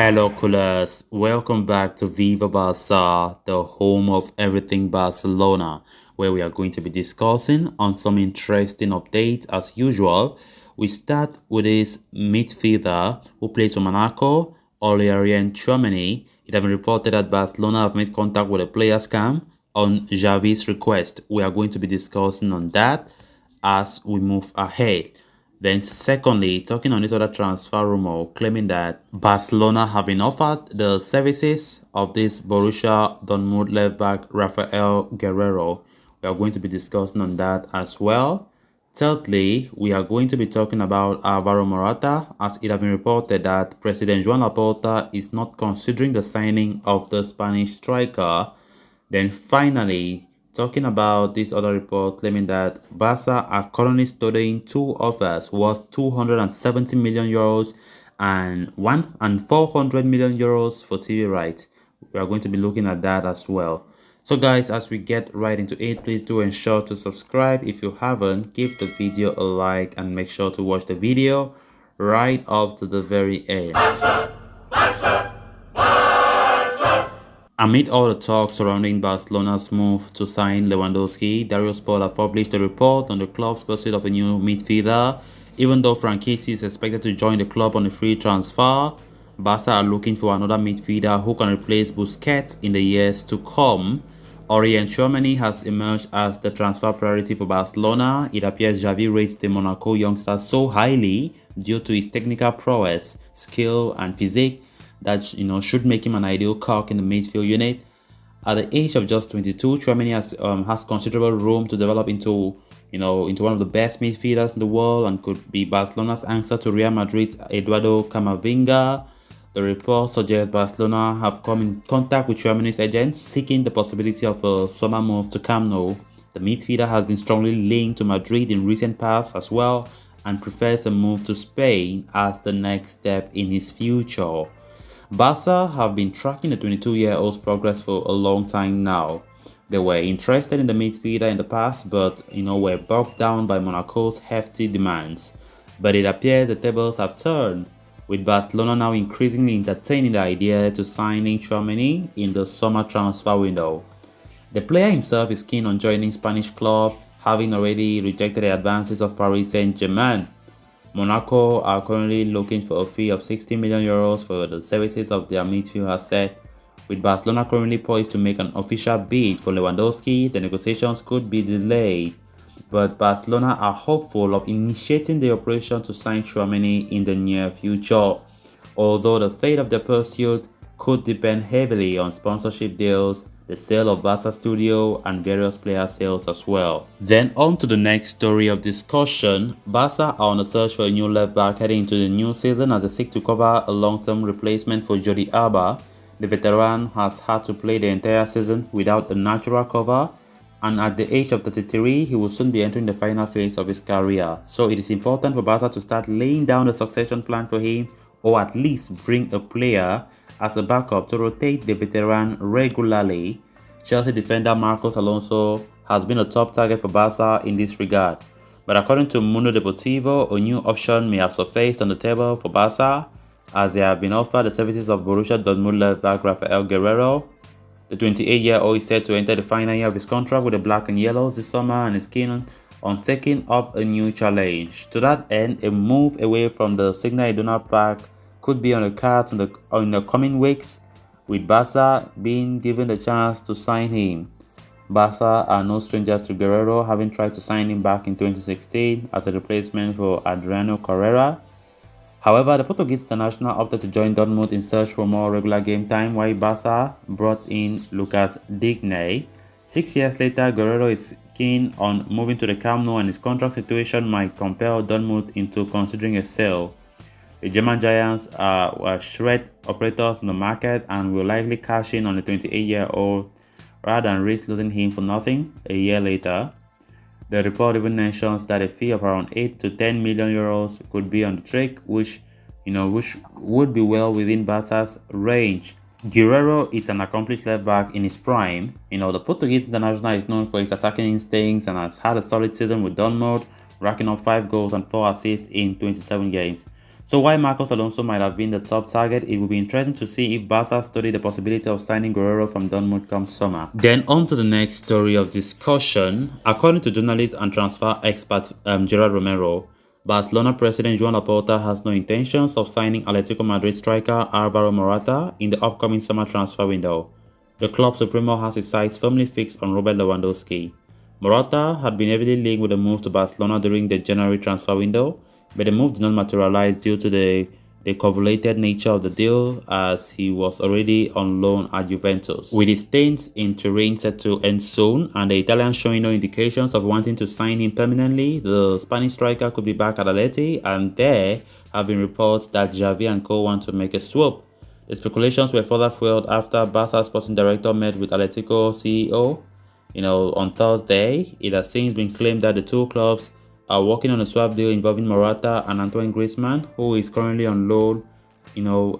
Hello, coolers. Welcome back to Viva Barca, the home of everything Barcelona, where we are going to be discussing on some interesting updates as usual. We start with this midfielder who plays for Monaco, Aurelien Tchouameni. It has been reported that Barcelona have made contact with a players camp on Xavi's request. We are going to be discussing on that as we move ahead. Then secondly, talking on this other transfer rumor claiming that Barcelona have been offered the services of this Borussia Dortmund left back Rafael Guerrero. We are going to be discussing on that as well. Thirdly, we are going to be talking about Alvaro Morata, as it has been reported that President Joan Laporta is not considering the signing of the Spanish striker. Then finally, talking about this other report claiming that Barca are currently studying two offers worth 270 million euros and 400 million euros for TV rights. We are going to be looking at that as well. So guys, as we get right into it, please do ensure to subscribe. If you haven't, give the video a like and make sure to watch the video right up to the very end. Amid all the talk surrounding Barcelona's move to sign Lewandowski, Dario Sport have published a report on the club's pursuit of a new midfielder. Even though Franchici is expected to join the club on a free transfer, Barca are looking for another midfielder who can replace Busquets in the years to come. Aurelien Tchouameni has emerged as the transfer priority for Barcelona. It appears Xavi rates the Monaco youngster so highly due to his technical prowess, skill and physique that should make him an ideal cog in the midfield unit. At the age of just 22, Tchouameni has considerable room to develop into one of the best midfielders in the world and could be Barcelona's answer to Real Madrid's Eduardo Camavinga. The report suggests Barcelona have come in contact with Tchouameni's agents, seeking the possibility of a summer move to Camp Nou. The midfielder has been strongly linked to Madrid in recent past as well and prefers a move to Spain as the next step in his future. Barca have been tracking the 22-year-old's progress for a long time now. They were interested in the midfielder in the past, but were bogged down by Monaco's hefty demands. But it appears the tables have turned, with Barcelona now increasingly entertaining the idea to signing Tchouameni in the summer transfer window. The player himself is keen on joining Spanish club, having already rejected the advances of Paris Saint-Germain. Monaco are currently looking for a fee of 60 million euros for the services of their midfield asset. With Barcelona currently poised to make an official bid for Lewandowski, the negotiations could be delayed. But Barcelona are hopeful of initiating the operation to sign Tchouameni in the near future, although the fate of their pursuit could depend heavily on sponsorship deals, the sale of Barca Studio and various player sales as well. Then on to the next story of discussion. Barca are on a search for a new left back heading into the new season as they seek to cover a long-term replacement for Jordi Alba. The veteran has had to play the entire season without a natural cover, and at the age of 33, he will soon be entering the final phase of his career. So it is important for Barca to start laying down a succession plan for him, or at least bring a player as a backup to rotate the veteran regularly. Chelsea defender Marcos Alonso has been a top target for Barca in this regard. But according to Mundo Deportivo, a new option may have surfaced on the table for Barca, as they have been offered the services of Borussia Dortmund left back Rafael Guerrero. The 28-year-old is set to enter the final year of his contract with the Black and Yellows this summer and is keen on taking up a new challenge. To that end, a move away from the Signal Iduna Park could be on the cards in the coming weeks, with Barca being given the chance to sign him. Barca are no strangers to Guerrero, having tried to sign him back in 2016 as a replacement for Adriano Correa. However, the Portuguese international opted to join Dortmund in search for more regular game time, while Barca brought in Lucas Digne. 6 years later, Guerrero is keen on moving to the Camp Nou and his contract situation might compel Dortmund into considering a sale. The German Giants are shrewd operators in the market and will likely cash in on the 28-year-old rather than risk losing him for nothing a year later. The report even mentions that a fee of around 8 to 10 million euros could be on the trick, which would be well within Barca's range. Guerrero is an accomplished left back in his prime. The Portuguese international is known for his attacking instincts and has had a solid season with Dortmund, racking up 5 goals and 4 assists in 27 games. So while Marcos Alonso might have been the top target, it will be interesting to see if Barca study the possibility of signing Guerrero from Dortmund come summer. Then on to the next story of discussion. According to journalist and transfer expert Gerard Romero, Barcelona president Joan Laporta has no intentions of signing Atletico Madrid striker Alvaro Morata in the upcoming summer transfer window. The club supremo has his sights firmly fixed on Robert Lewandowski. Morata had been heavily linked with a move to Barcelona during the January transfer window, but the move did not materialize due to the coveted nature of the deal, as he was already on loan at Juventus. With his stints in Turin set to end soon and the Italians showing no indications of wanting to sign him permanently, the Spanish striker could be back at Atleti, and there have been reports that Xavi and co want to make a swoop. The speculations were further fueled after Barca sporting director met with Atletico CEO. On Thursday, it has since been claimed that the two clubs are working on a swap deal involving Morata and Antoine Griezmann, who is currently on loan,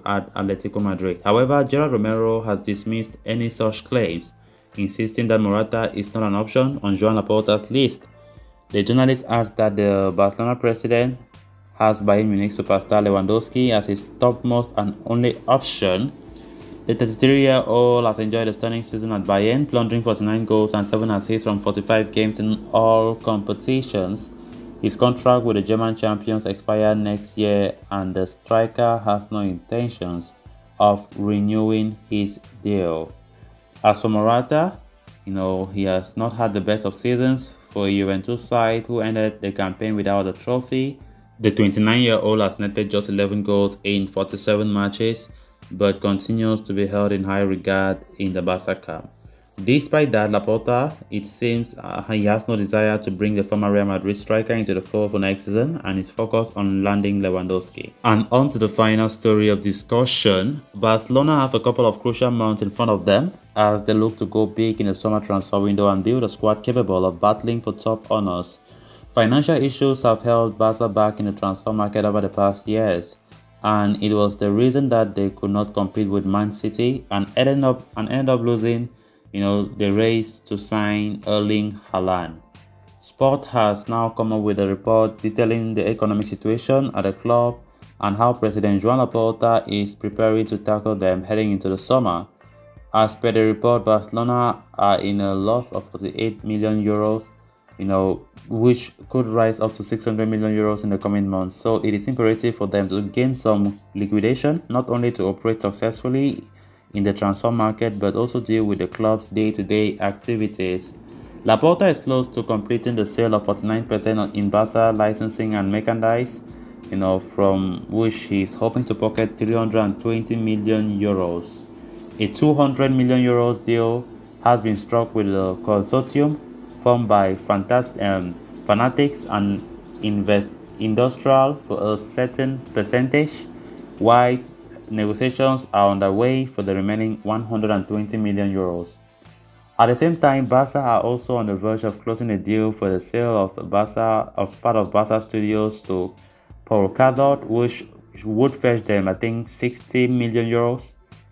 at Atletico Madrid. However, Gerard Romero has dismissed any such claims, insisting that Morata is not an option on Joan Laporta's list. The journalist asked that the Barcelona president has Bayern Munich superstar Lewandowski as his topmost and only option. The 33-year-old has enjoyed a stunning season at Bayern, plundering 49 goals and 7 assists from 45 games in all competitions. His contract with the German champions expires next year, and the striker has no intentions of renewing his deal. As for Morata, he has not had the best of seasons for a Juventus side who ended the campaign without a trophy. The 29-year-old has netted just 11 goals in 47 matches, but continues to be held in high regard in the Barca camp. Despite that, Laporta, it seems he has no desire to bring the former Real Madrid striker into the fold for next season and is focused on landing Lewandowski. And on to the final story of discussion. Barcelona have a couple of crucial months in front of them as they look to go big in the summer transfer window and build a squad capable of battling for top honors. Financial issues have held Barca back in the transfer market over the past years, and it was the reason that they could not compete with Man City and ended up losing the race to sign Erling Haaland. Sport has now come up with a report detailing the economic situation at the club and how President Joan Laporta is preparing to tackle them heading into the summer. As per the report, Barcelona are in a loss of 48 million euros, which could rise up to 600 million euros in the coming months. So it is imperative for them to gain some liquidation, not only to operate successfully in the transfer market, but also deal with the club's day-to-day activities. Laporta is close to completing the sale of 49% in Barca licensing and merchandise, from which he is hoping to pocket 320 million euros. A 200 million euros deal has been struck with a consortium formed by Fanatics and Industrial for a certain percentage, while negotiations are underway for the remaining 120 million euros. At the same time, Barca are also on the verge of closing a deal for the sale of part of Barca Studios to Polkadot, which would fetch them, 60 million euros.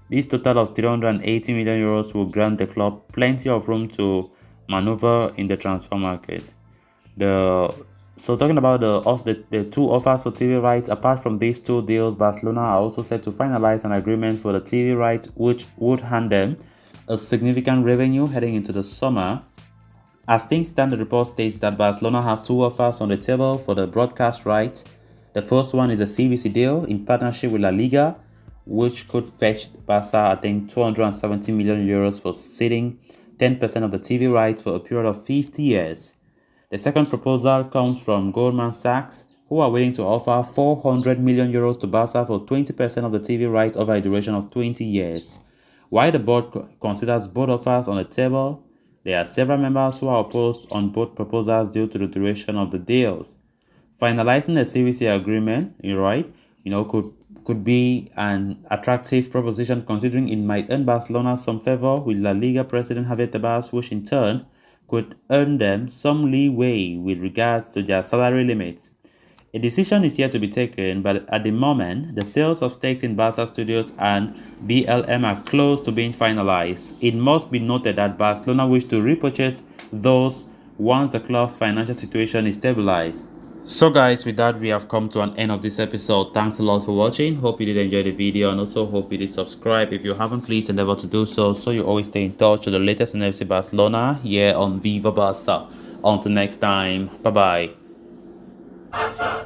This total of 380 million euros will grant the club plenty of room to maneuver in the transfer market. So talking about the two offers for TV rights, apart from these two deals, Barcelona are also set to finalize an agreement for the TV rights, which would hand them a significant revenue heading into the summer. As things stand, the report states that Barcelona have two offers on the table for the broadcast rights. The first one is a CVC deal in partnership with La Liga, which could fetch Barca, 270 million euros for ceding 10% of the TV rights for a period of 50 years. The second proposal comes from Goldman Sachs, who are willing to offer 400 million euros to Barca for 20% of the TV rights over a duration of 20 years. While the board considers both offers on the table, there are several members who are opposed on both proposals due to the duration of the deals. Finalizing the CVC agreement, could be an attractive proposition, considering it might earn Barcelona some favor with La Liga president Javier Tebas, which in turn could earn them some leeway with regards to their salary limits. A decision is yet to be taken, but at the moment, the sales of stakes in Barca Studios and BLM are close to being finalized. It must be noted that Barcelona wish to repurchase those once the club's financial situation is stabilized. So guys, with that, we have come to an end of this episode. Thanks a lot for watching. Hope you did enjoy the video, and also hope you did subscribe. If you haven't, please endeavor to do so you always stay in touch with the latest in FC Barcelona here on Viva Barca. Until next time, bye bye.